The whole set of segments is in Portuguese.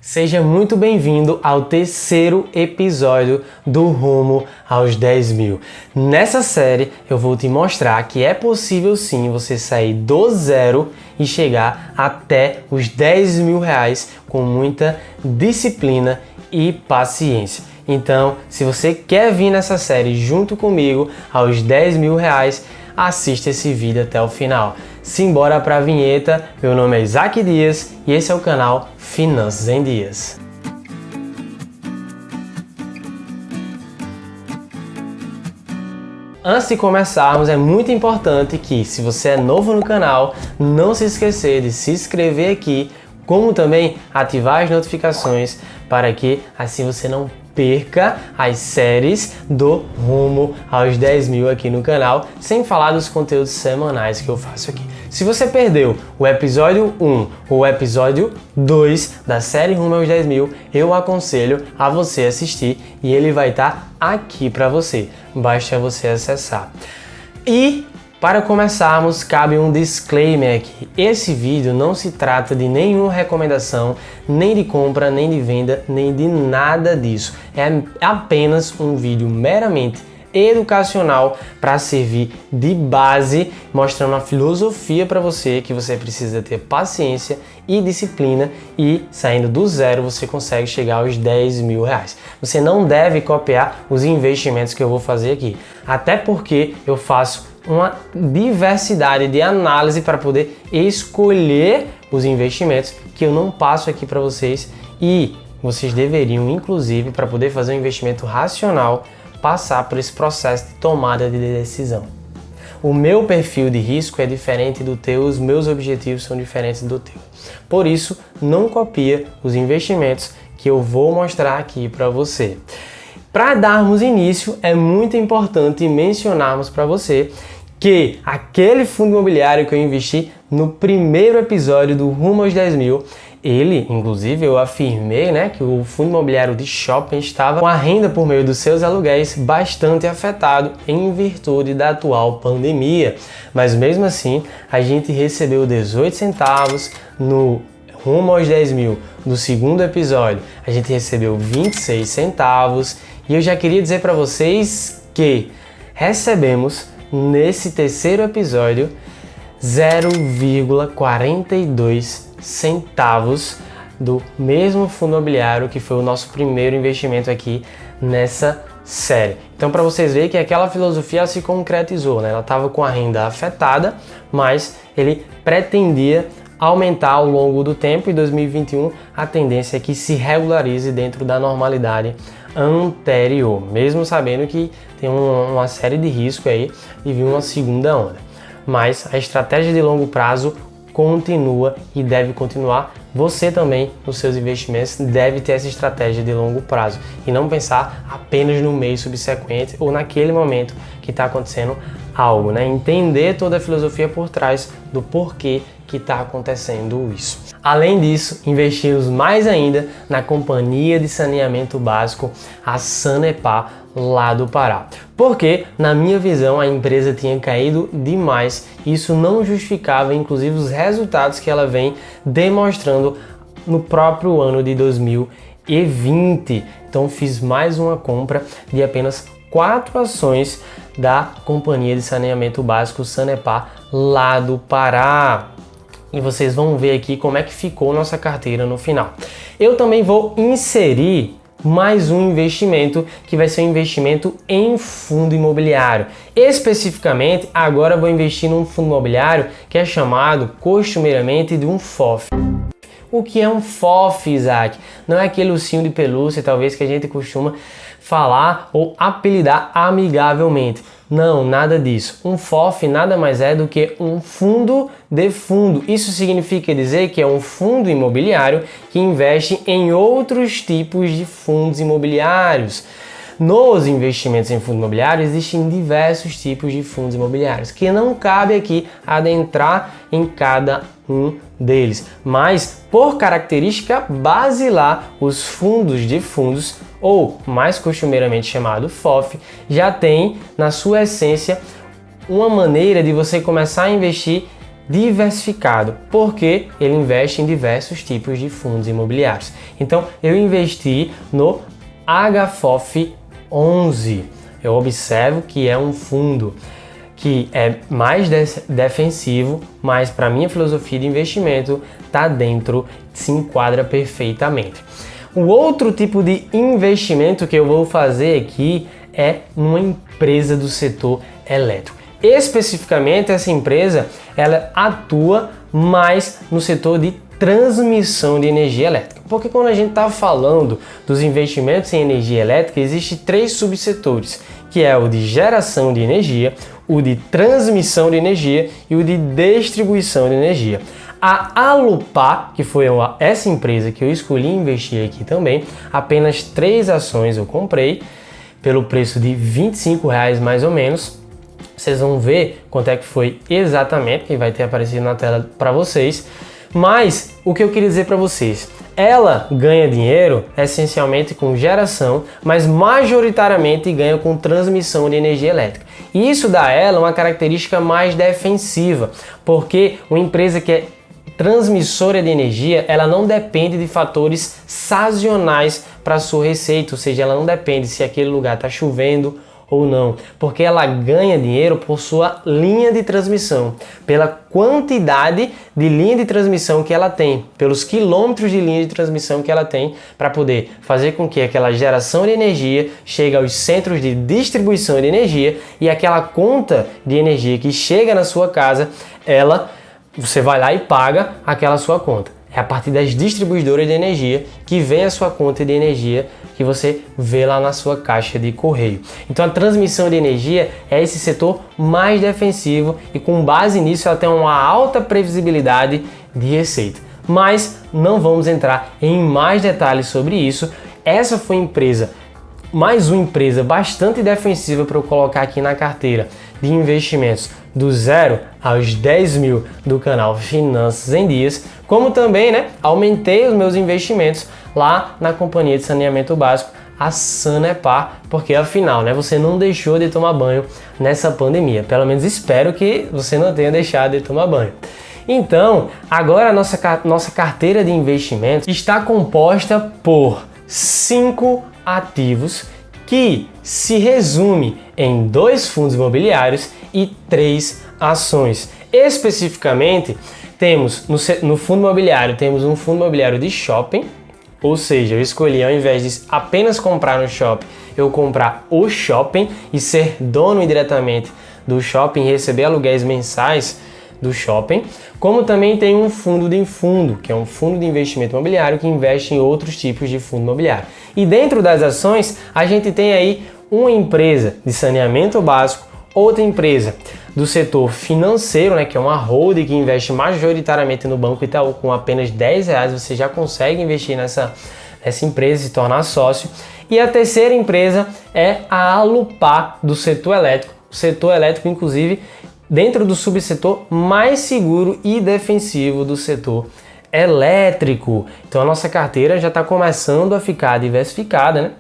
Seja muito bem-vindo ao terceiro episódio do Rumo aos 10 mil. Nessa série eu vou te mostrar que é possível sim você sair do zero e chegar até os 10 mil reais com muita disciplina e paciência. Então, se você quer vir nessa série junto comigo aos 10 mil reais, assista esse vídeo até o final. Simbora para a vinheta. Meu nome é Isaac Dias e esse é o canal Finanças em Dias. Antes de começarmos, é muito importante que, se você é novo no canal, não se esquecer de se inscrever aqui, como também ativar as notificações para que assim você não perca as séries do Rumo aos 10 mil aqui no canal, sem falar dos conteúdos semanais que eu faço aqui. Se você perdeu o episódio 1 ou o episódio 2 da série Rumo aos 10 mil, eu aconselho a você assistir e ele vai estar aqui para você. Basta você acessar. E para começarmos, cabe um disclaimer aqui. Esse vídeo não se trata de nenhuma recomendação, nem de compra, nem de venda, nem de nada disso. É apenas um vídeo meramente educacional para servir de base, mostrando a filosofia para você que você precisa ter paciência e disciplina e saindo do zero você consegue chegar aos 10 mil reais. Você não deve copiar os investimentos que eu vou fazer aqui, até porque eu faço uma diversidade de análise para poder escolher os investimentos que eu não passo aqui para vocês e vocês deveriam, inclusive, para poder fazer um investimento racional, passar por esse processo de tomada de decisão. O meu perfil de risco é diferente do teu, os meus objetivos são diferentes do teu. Por isso, não copia os investimentos que eu vou mostrar aqui para você. Para darmos início, é muito importante mencionarmos para você que aquele fundo imobiliário que eu investi no primeiro episódio do Rumo aos 10 mil, ele, inclusive, eu afirmei, que o fundo imobiliário de shopping estava com a renda por meio dos seus aluguéis bastante afetado em virtude da atual pandemia. Mas mesmo assim, a gente recebeu 18 centavos no Rumo aos 10 mil do segundo episódio. A gente recebeu 26 centavos e eu já queria dizer para vocês que recebemos nesse terceiro episódio 0,42 centavos do mesmo fundo imobiliário que foi o nosso primeiro investimento aqui nessa série. Então, para vocês verem que aquela filosofia se concretizou, ela estava com a renda afetada, mas ele pretendia aumentar ao longo do tempo. Em 2021 a tendência é que se regularize dentro da normalidade anterior, mesmo sabendo que tem uma série de riscos aí de vir uma segunda onda. Mas a estratégia de longo prazo continua e deve continuar. Você também, nos seus investimentos, deve ter essa estratégia de longo prazo e não pensar apenas no mês subsequente ou naquele momento que está acontecendo algo, Entender toda a filosofia por trás do porquê que está acontecendo isso. Além disso, investimos mais ainda na Companhia de Saneamento Básico, a Sanepar, lá do Pará. Porque, na minha visão, a empresa tinha caído demais e isso não justificava, inclusive, os resultados que ela vem demonstrando no próprio ano de 2020. Então, fiz mais uma compra de apenas 4 ações da Companhia de Saneamento Básico, Sanepar, lá do Pará. E vocês vão ver aqui como é que ficou nossa carteira no final. Eu também vou inserir mais um investimento que vai ser um investimento em fundo imobiliário. Especificamente, agora eu vou investir num fundo imobiliário que é chamado costumeiramente de um FOF. O que é um FOF, Isaac? Não é aquele ursinho de pelúcia, talvez, que a gente costuma falar ou apelidar amigavelmente. Não, nada disso. Um FOF nada mais é do que um fundo de fundo. Isso significa dizer que é um fundo imobiliário que investe em outros tipos de fundos imobiliários. Nos investimentos em fundo imobiliário existem diversos tipos de fundos imobiliários que não cabe aqui adentrar em cada um deles, mas por característica basilar, os fundos de fundos, ou mais costumeiramente chamado FOF, já tem na sua essência uma maneira de você começar a investir diversificado, porque ele investe em diversos tipos de fundos imobiliários. Então, eu investi no HFOF 11. Eu observo que é um fundo que é mais defensivo, mas para minha filosofia de investimento está dentro, se enquadra perfeitamente. O outro tipo de investimento que eu vou fazer aqui é numa empresa do setor elétrico. Especificamente, essa empresa ela atua mais no setor de transmissão de energia elétrica. Porque quando a gente está falando dos investimentos em energia elétrica, existem 3 subsetores, que é o de geração de energia, o de transmissão de energia e o de distribuição de energia. A Alupar, que foi essa empresa que eu escolhi investir aqui também, apenas 3 ações eu comprei, pelo preço de R$25 mais ou menos. Vocês vão ver quanto é que foi exatamente, que vai ter aparecido na tela para vocês. Mas o que eu queria dizer para vocês, ela ganha dinheiro essencialmente com geração, mas majoritariamente ganha com transmissão de energia elétrica. E isso dá a ela uma característica mais defensiva, porque uma empresa que é transmissora de energia, ela não depende de fatores sazonais para sua receita, ou seja, ela não depende se aquele lugar está chovendo ou não, porque ela ganha dinheiro por sua linha de transmissão, pela quantidade de linha de transmissão que ela tem, pelos quilômetros de linha de transmissão que ela tem para poder fazer com que aquela geração de energia chegue aos centros de distribuição de energia e aquela conta de energia que chega na sua casa, você vai lá e paga aquela sua conta. É a partir das distribuidoras de energia que vem a sua conta de energia que você vê lá na sua caixa de correio. Então a transmissão de energia é esse setor mais defensivo e com base nisso ela tem uma alta previsibilidade de receita. Mas não vamos entrar em mais detalhes sobre isso. Essa foi mais uma empresa bastante defensiva para eu colocar aqui na carteira de investimentos do 0 aos 10 mil do canal Finanças em Dias, como também aumentei os meus investimentos lá na companhia de saneamento básico, a Sanepar, porque afinal você não deixou de tomar banho nessa pandemia, pelo menos espero que você não tenha deixado de tomar banho. Então, agora a nossa carteira de investimentos está composta por 5 ativos que se resume em 2 fundos imobiliários e 3 ações. Especificamente, temos no fundo imobiliário, temos um fundo imobiliário de shopping, ou seja, eu escolhi, ao invés de apenas comprar no shopping, eu comprar o shopping e ser dono indiretamente do shopping e receber aluguéis mensais do shopping, como também tem um fundo de fundo, que é um fundo de investimento imobiliário que investe em outros tipos de fundo imobiliário. E dentro das ações, a gente tem aí uma empresa de saneamento básico, outra empresa do setor financeiro, que é uma holding que investe majoritariamente no Banco Itaú, com apenas R$10 você já consegue investir nessa empresa e se tornar sócio. E a terceira empresa é a Alupar, do setor elétrico. O setor elétrico, inclusive, dentro do subsetor mais seguro e defensivo do setor elétrico. Então a nossa carteira já está começando a ficar diversificada,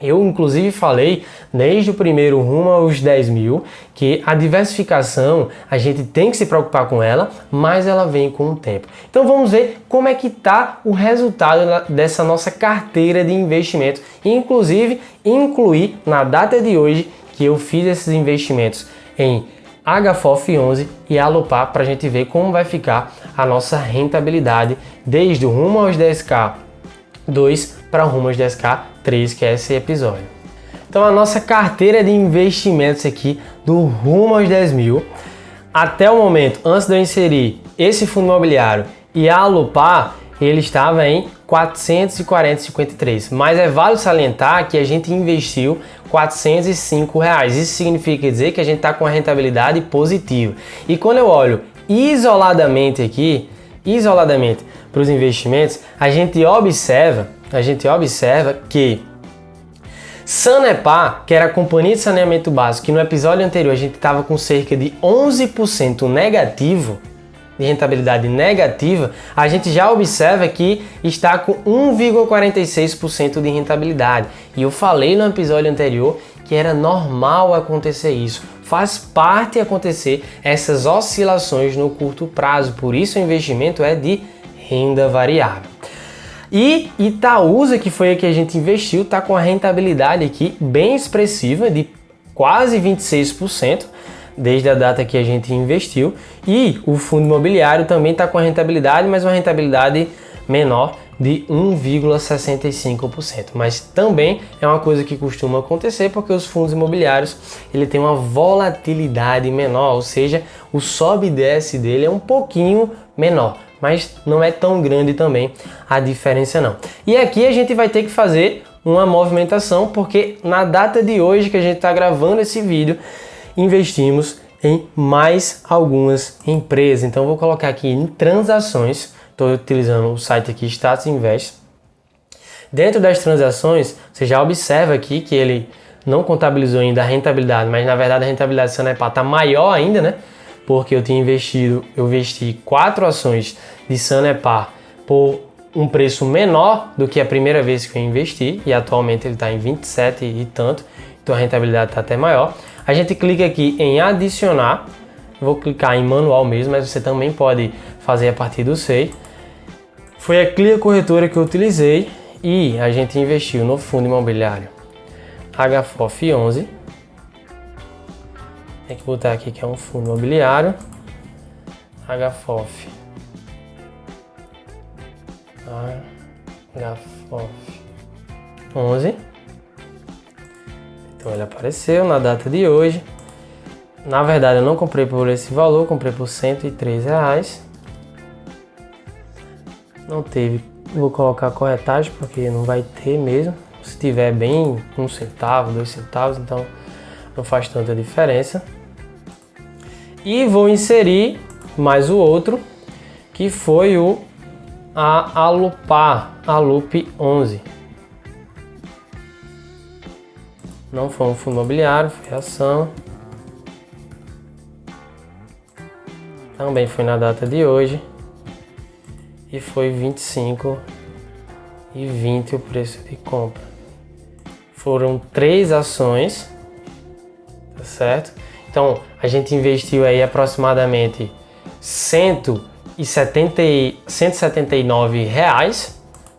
Eu, inclusive, falei desde o primeiro rumo aos 10 mil que a diversificação, a gente tem que se preocupar com ela, mas ela vem com o tempo. Então vamos ver como é que está o resultado dessa nossa carteira de investimento. Inclusive, incluir na data de hoje que eu fiz esses investimentos em HFOF 11 e Alupar para a gente ver como vai ficar a nossa rentabilidade desde o rumo aos 10K 2 para o rumo aos 10K 3, que é esse episódio. Então a nossa carteira de investimentos aqui do rumo aos 10 mil, até o momento, antes de eu inserir esse fundo imobiliário e a Alupar, ele estava em 440,53, mas é válido salientar que a gente investiu R$405. Isso significa dizer que a gente está com a rentabilidade positiva. E quando eu olho isoladamente para os investimentos, a gente observa que Sanepar, que era a companhia de saneamento básico, que no episódio anterior a gente estava com cerca de 11% negativo, de rentabilidade negativa, a gente já observa que está com 1,46% de rentabilidade. E eu falei no episódio anterior que era normal acontecer isso. faz parte acontecer essas oscilações no curto prazo, por isso o investimento é de renda variável. E Itaúsa, que foi a que a gente investiu, está com a rentabilidade aqui bem expressiva de quase 26%, desde a data que a gente investiu. E o fundo imobiliário também está com a rentabilidade, mas uma rentabilidade menor de 1,65%. Mas também é uma coisa que costuma acontecer porque os fundos imobiliários ele tem uma volatilidade menor, ou seja, o sobe e desce dele é um pouquinho menor, mas não é tão grande também a diferença não. E aqui a gente vai ter que fazer uma movimentação porque na data de hoje que a gente está gravando esse vídeo, investimos em mais algumas empresas. Então vou colocar aqui em transações. Estou utilizando o site aqui Status Invest. Dentro das transações, você já observa aqui que ele não contabilizou ainda a rentabilidade, mas na verdade a rentabilidade do Sanepar está maior ainda, né? Porque eu investi 4 ações de Sanepar por um preço menor do que a primeira vez que eu investi, e atualmente ele está em 27 e tanto, então a rentabilidade está até maior. A gente clica aqui em adicionar, vou clicar em manual mesmo, mas você também pode fazer a partir do SEI. Foi a Clear Corretora que eu utilizei e a gente investiu no fundo imobiliário HFOF 11. Tem que botar aqui que é um fundo imobiliário HFOF 11. Então ele apareceu na data de hoje. Na verdade eu não comprei por esse valor, comprei por R$103. Não teve, vou colocar corretagem porque não vai ter mesmo. Se tiver bem 1 centavo, 2 centavos, então não faz tanta diferença. E vou inserir mais o outro, que foi a Alupar, Alup 11. Não foi um fundo imobiliário, foi ação. Também foi na data de hoje. E foi 25,20 o preço de compra. Foram 3 ações, tá certo? Então a gente investiu aí aproximadamente R$179.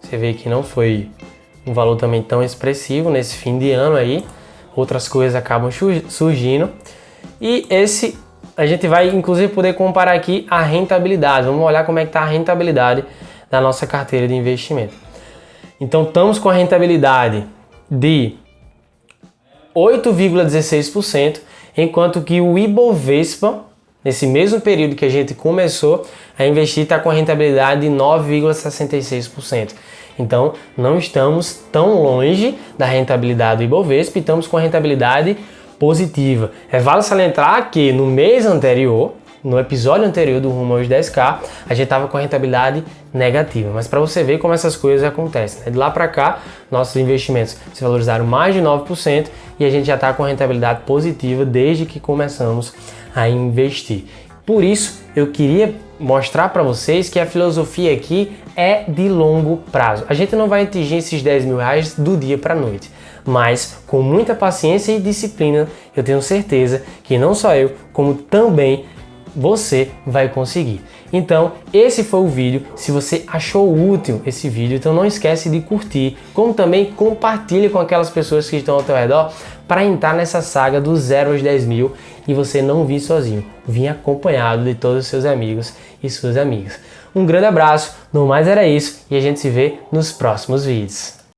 Você vê que não foi um valor também tão expressivo nesse fim de ano aí. Outras coisas acabam surgindo. E esse a gente vai inclusive poder comparar aqui a rentabilidade. Vamos olhar como é que está a rentabilidade da nossa carteira de investimento. Então estamos com a rentabilidade de 8,16%, enquanto que o Ibovespa, nesse mesmo período que a gente começou a investir, está com a rentabilidade de 9,66%. Então não estamos tão longe da rentabilidade do Ibovespa e estamos com a rentabilidade positiva. Vale salientar que no mês anterior, no episódio anterior do Rumo aos 10K, a gente estava com a rentabilidade negativa. Mas para você ver como essas coisas acontecem, né? De lá para cá, nossos investimentos se valorizaram mais de 9% e a gente já está com a rentabilidade positiva desde que começamos a investir. Por isso, eu queria mostrar para vocês que a filosofia aqui é de longo prazo. A gente não vai atingir esses R$10.000 do dia para a noite, mas com muita paciência e disciplina, eu tenho certeza que não só eu, como também você vai conseguir. Então, esse foi o vídeo. Se você achou útil esse vídeo, então não esquece de curtir, como também compartilhe com aquelas pessoas que estão ao teu redor para entrar nessa saga do 0 aos 10 mil e você não vir sozinho, vir acompanhado de todos os seus amigos e suas amigas. Um grande abraço, no mais era isso e a gente se vê nos próximos vídeos.